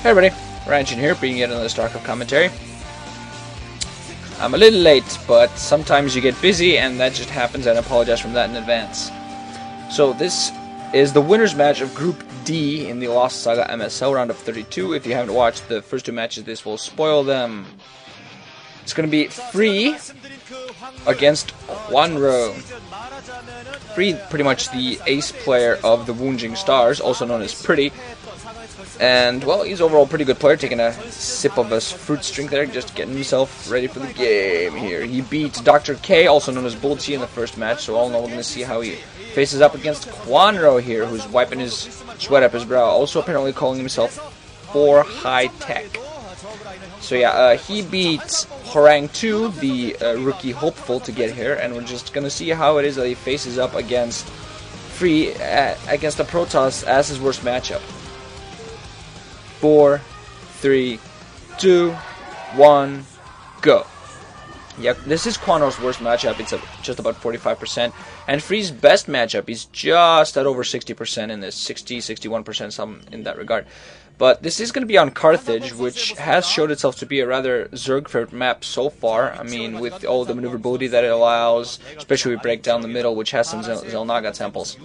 Hey everybody, Ranjin here, bringing yet another StarCraft commentary. I'm a little late, but sometimes you get busy and that just happens, and I apologize for that in advance. So this is the winner's match of Group D in the Lost Saga MSL round of 32. If you haven't watched the first two matches, this will spoil them. It's going to be Free against Kwanro. Free, pretty much the ace player of the Woongjin Stars, also known as Pretty. And, well, he's overall a pretty good player, taking a sip of his fruit drink there, just getting himself ready for the game here. He beat Dr. K, also known as Bull T, in the first match, so all in all we're going to see how he faces up against Kwanro here, who's wiping his sweat up his brow, also apparently calling himself 4 High Tech. So yeah, he beat Ro32, the rookie hopeful to get here, and we're just going to see how it is that he faces up against Free, against the protoss as his worst matchup. 4, 3, 2, 1, go. Yep, this is Kwanro's worst matchup. It's just about 45%. And Free's best matchup is just at over 60% in this, 60, 61%, something in that regard. But this is going to be on Carthage, which has showed itself to be a rather zerg favorite map so far. I mean, with all the maneuverability that it allows, especially with break down the middle, which has some Zelnaga temples.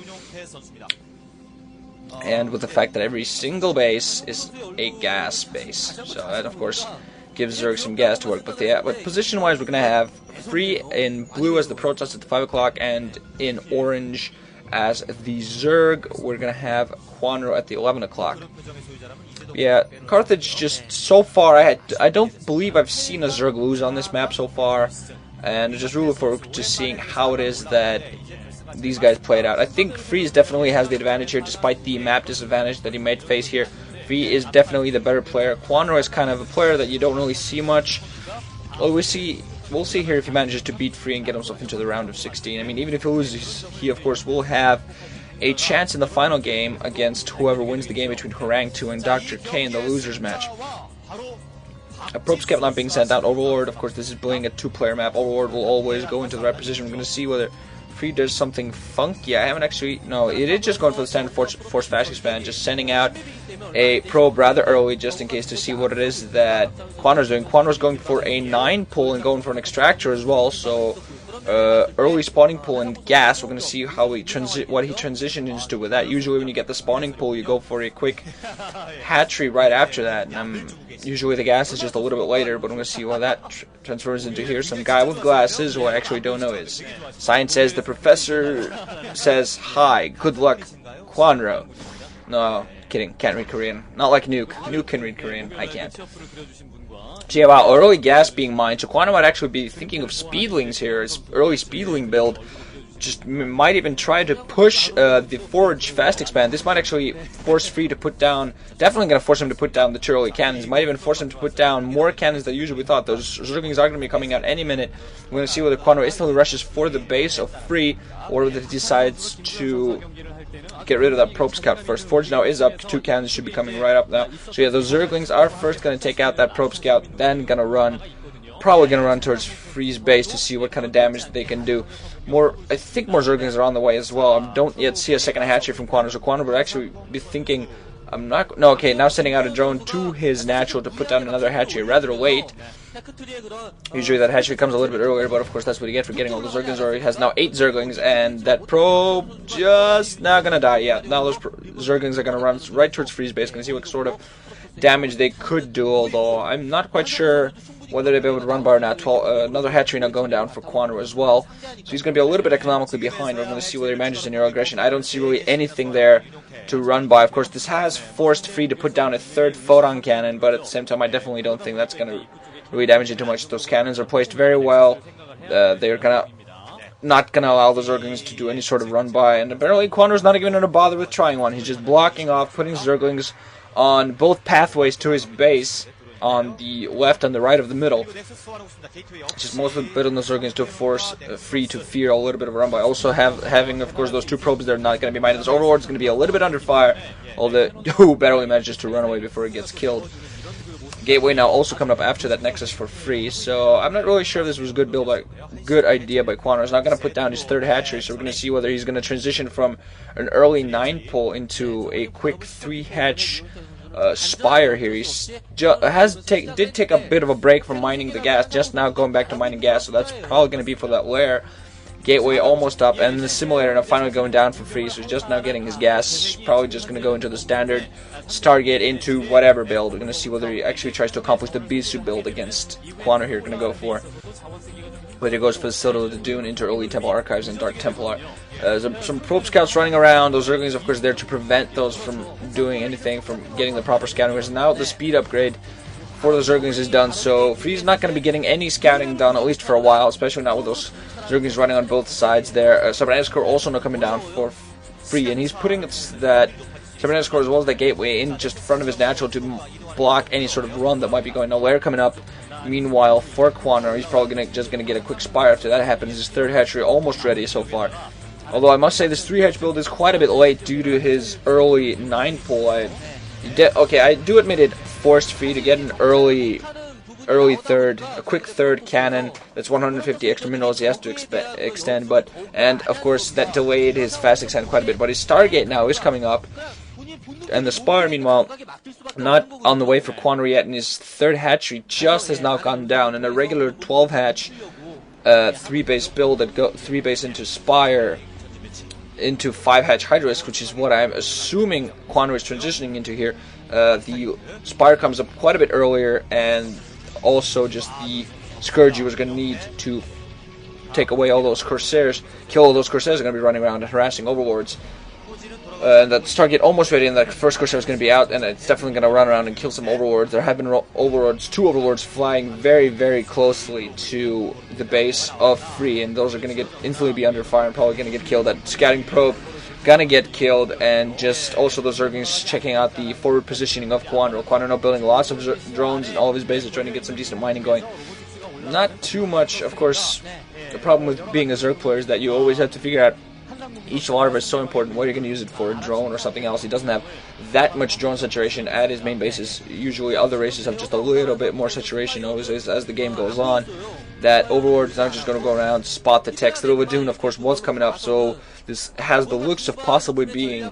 And with the fact that every single base is a gas base, so that of course gives Zerg some gas to work. But position-wise, we're gonna have Free in blue as the protoss at the 5 o'clock, and in orange as the Zerg. We're gonna have Kwanro at the 11 o'clock. Yeah, Carthage just so far, I don't believe I've seen a Zerg lose on this map so far, and just really forward to seeing how it is that these guys played out. I think Free definitely has the advantage here, despite the map disadvantage that he might face here. Free is definitely the better player. Kwanro is kind of a player that you don't really see much. Well, we'll see here if he manages to beat Free and get himself into the round of 16. I mean, even if he loses, he of course will have a chance in the final game against whoever wins the game between Ro32 and Dr. K in the losers match. Probes kept not being sent out. Overlord, of course, this is playing a 2-player map. Overlord will always go into the right position. We're going to see whether Free does something funky. I haven't actually... No, it is just going for the standard force fast expand, just sending out a probe rather early just in case to see what it is that Kwanro's doing. Kwanro's going for a 9 pull and going for an extractor as well, so early spawning pull and gas. We're going to see how what he transitions into with that. Usually when you get the spawning pull, you go for a quick hatchery right after that. Usually the gas is just a little bit later, but I'm going to see what that transfers into here. Some guy with glasses who I actually don't know is. Science says the professor says hi. Good luck, Kwanro. No, kidding. Can't read Korean. Not like Nuke. Nuke can read Korean. I can't. So yeah, wow, early gas being mined. So Kwanro might actually be thinking of speedlings here. His early speedling build just might even try to push the forge fast expand. This might actually force Free to put down, definitely going to force him to put down the 2 early cannons. Might even force him to put down more cannons than usually thought. Those Zerglings are going to be coming out any minute. We're going to see whether Kwanro instantly rushes for the base of Free, or whether he decides to get rid of that probe scout first. Forge now is up. 2 cannons should be coming right up now. So yeah, those Zerglings are first going to take out that probe scout, then going to run. Probably going to run towards Free's base to see what kind of damage they can do. I think more Zerglings are on the way as well. I don't yet see a second hatchery from Kwanro, so Kwanro would actually be thinking, okay, now sending out a drone to his natural to put down another hatchery rather late. Usually that hatchery comes a little bit earlier, but of course that's what you get for getting all the Zerglings, or he has now 8 Zerglings, and that probe just now going to die. Yeah, now those Zerglings are going to run right towards Free's base. Going to see what sort of damage they could do, although I'm not quite sure whether they'll be able to run by or not. Another hatchery now going down for Kwanro as well. So he's going to be a little bit economically behind. We're going to see whether he manages a neural aggression. I don't see really anything there to run by. Of course, this has forced Free to put down a 3rd photon cannon, but at the same time, I definitely don't think that's going to really damage it too much. Those cannons are placed very well. They're not going to allow the Zerglings to do any sort of run by. And apparently, Kwanro's not even going to bother with trying one. He's just blocking off, putting Zerglings on both pathways to his base, on the left and the right of the middle. Just most of the bit on the Zerglings to force Free to fear a little bit of a run by. Also having, of course, those 2 probes, they're not going to be minded. This Overlord's going to be a little bit under fire, although who barely manages to run away before he gets killed. Gateway now also coming up after that Nexus for Free, so I'm not really sure if this was a good idea by Kwanro. He's not going to put down his 3rd hatchery, so we're going to see whether he's going to transition from an early 9 pull into a quick 3 hatch Spire here. Did take a bit of a break from mining the gas, just now going back to mining gas, so that's probably going to be for that lair. Gateway almost up, and the simulator now finally going down for free, so he's just now getting his gas. Probably just going to go into the standard Stargate into whatever build. We're going to see whether he actually tries to accomplish the Bisu build against Kwanro here. Going to go for. Whether he goes for the Citadel of the Dune into early Temple Archives and Dark Templar. Some probe scouts running around. Those Zerglings, of course, there to prevent those from doing anything, from getting the proper scouting. Whereas now the speed upgrade for the Zerglings is done, so Free's not going to be getting any scouting done, at least for a while, especially not with those Zerglings running on both sides there. Cybernetics Core also not coming down for free, and he's putting that Cybernetics Core as well as that Gateway in just front of his natural to block any sort of run that might be going. Now, Lair coming up. Meanwhile, for Kwanro, he's probably just going to get a quick Spire after that happens. His third hatchery almost ready so far. Although I must say this 3-hatch build is quite a bit late due to his early 9-pull. Okay, I do admit it forced Free to get an early third, a quick third cannon. That's 150 extra minerals he has to extend, and of course that delayed his fast extend quite a bit. But his Stargate now is coming up. And the Spire, meanwhile, not on the way for Kwanro yet, and his third hatchery just has now gone down. And a regular 12-hatch, 3-base build that go 3-base into Spire, into 5-hatch Hydralisk, which is what I'm assuming Kwanro is transitioning into here. The Spire comes up quite a bit earlier, and also just the Scourge he was going to need to take away all those Corsairs, kill all those Corsairs are going to be running around and harassing Overlords. And that Stargate almost ready, and that first Corsair is going to be out, and it's definitely going to run around and kill some Overlords. There have been two Overlords flying very, very closely to the base of Free, and those are going to instantly be under fire and probably going to get killed. That Scouting Probe going to get killed, and just also the Zerglings checking out the forward positioning of Kwanro. Kwanro now building lots of drones in all of his bases, trying to get some decent mining going. Not too much, of course. The problem with being a Zerg player is that you always have to figure out each larva is so important, what you're going to use it for, a drone or something else. He doesn't have that much drone saturation at his main bases. Usually other races have just a little bit more saturation always as the game goes on. That Overlord's not just going to go around, spot the text. The Dune, of course, was coming up, so this has the looks of possibly being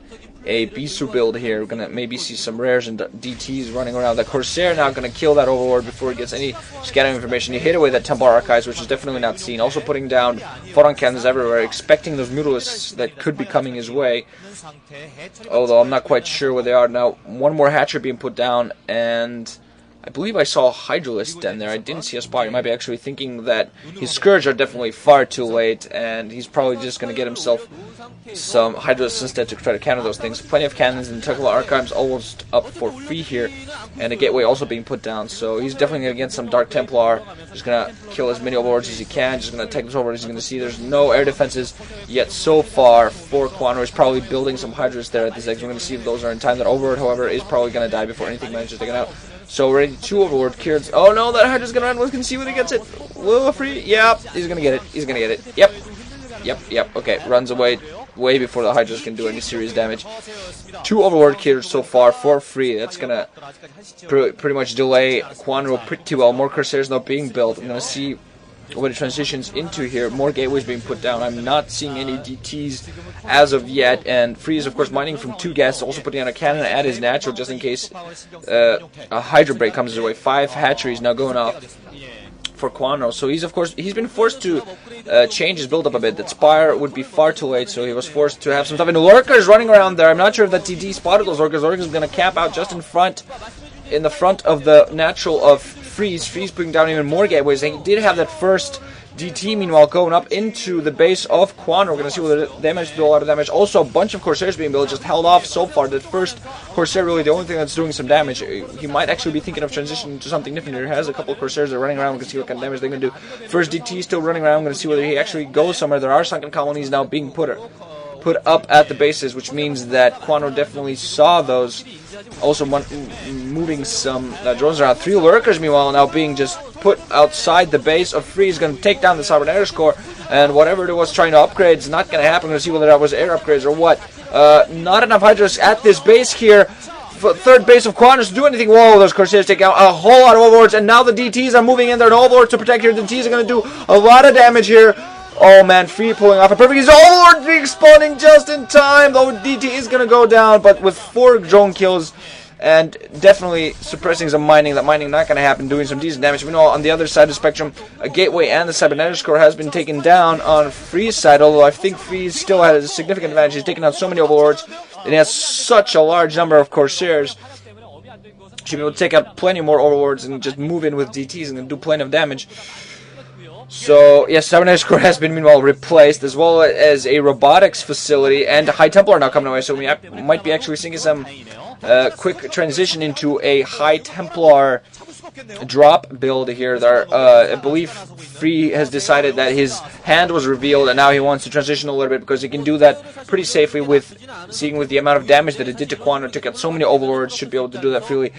a Bisu build here. We're going to maybe see some rares and DTs running around. The Corsair now going to kill that Overlord before he gets any scattering information. He hit away that Temple Archives, which is definitely not seen. Also putting down photon cannons everywhere, expecting those Mutalisks that could be coming his way. Although I'm not quite sure where they are now. One more Hatcher being put down, and I believe I saw a Hydralisk down there. I didn't see a Spire. He might be actually thinking that his Scourge are definitely far too late, and he's probably just going to get himself some Hydralisks instead to try to counter those things. Plenty of cannons in Temple Archives almost up for free here, and a Gateway also being put down. So he's definitely going to get some Dark Templar. Just going to kill as many Overlords as he can. Just going to take those Overlords. He's going to see there's no air defenses yet so far for Kwanro. He's probably building some Hydras there at this exit. We're going to see if those are in time. That Overlord, however, is probably going to die before anything manages to take it out. So ready, 2 Overlord Kieran's. Oh no, that Hydra's gonna run. Let's see when he gets it. Will free? Yep, he's gonna get it. He's gonna get it. Yep. Okay, runs away way before the Hydras can do any serious damage. 2 Overlord Killers so far for free. That's gonna pretty much delay Kwanro pretty well. More Corsairs now being built. I'm gonna see what it transitions into here. More Gateways being put down. I'm not seeing any DTs as of yet, and Free is of course mining from 2 gas, also putting on a cannon at his natural just in case a Hydra break comes his way. 5 hatcheries now going off for Kwanro, so he's been forced to change his build up a bit. That Spire would be far too late, so he was forced to have some stuff. And Lurkers running around there. I'm not sure if that TT spotted those Lurkers. Lurkers is going to camp out just in the front of the natural of Freeze putting down even more gateways. He did have that first DT, meanwhile, going up into the base of Kwanro. We're going to see whether they managed to do a lot of damage. Also, a bunch of Corsairs being built, just held off so far. That first Corsair really the only thing that's doing some damage. He might actually be thinking of transitioning to something different. There has a couple of Corsairs that are running around. We're going to see what kind of damage they're going to do. First DT still running around. We're going to see whether he actually goes somewhere. There are sunken colonies now being put up at the bases, which means that Kwanro definitely saw those. Also moving some drones around. 3 Lurkers, meanwhile, now being just put outside the base of Free. Is going to take down the Cybernetics Core, and whatever it was trying to upgrade is not going to happen. We're going to see whether that was air upgrades or what. Not enough Hydras at this base here. Third base of Kwanro to do anything. Whoa, those Corsairs take out a whole lot of Overlords, and now the DTs are moving in there. No Overlords to protect here. The DTs are going to do a lot of damage here. Oh man, Free pulling off a perfect. His Overlord being spawning just in time. Though DT is going to go down, but with 4 drone kills, and definitely suppressing some mining. That mining not going to happen, doing some decent damage. We know on the other side of the spectrum, a Gateway and the Cybernetics Core has been taken down on Free's side, although I think Free still has a significant advantage. He's taken out so many Overlords, and he has such a large number of Corsairs. Should be able to take out plenty more Overlords and just move in with DTs and do plenty of damage. So, yes, Cybernetics Core has been meanwhile replaced, as well as a robotics facility, and High Templar now coming away, so we might be actually seeing some quick transition into a High Templar drop build here. There, I believe Free has decided that his hand was revealed, and now he wants to transition a little bit, because he can do that pretty safely with, seeing with the amount of damage that it did to Kwanro, took out so many Overlords, should be able to do that freely.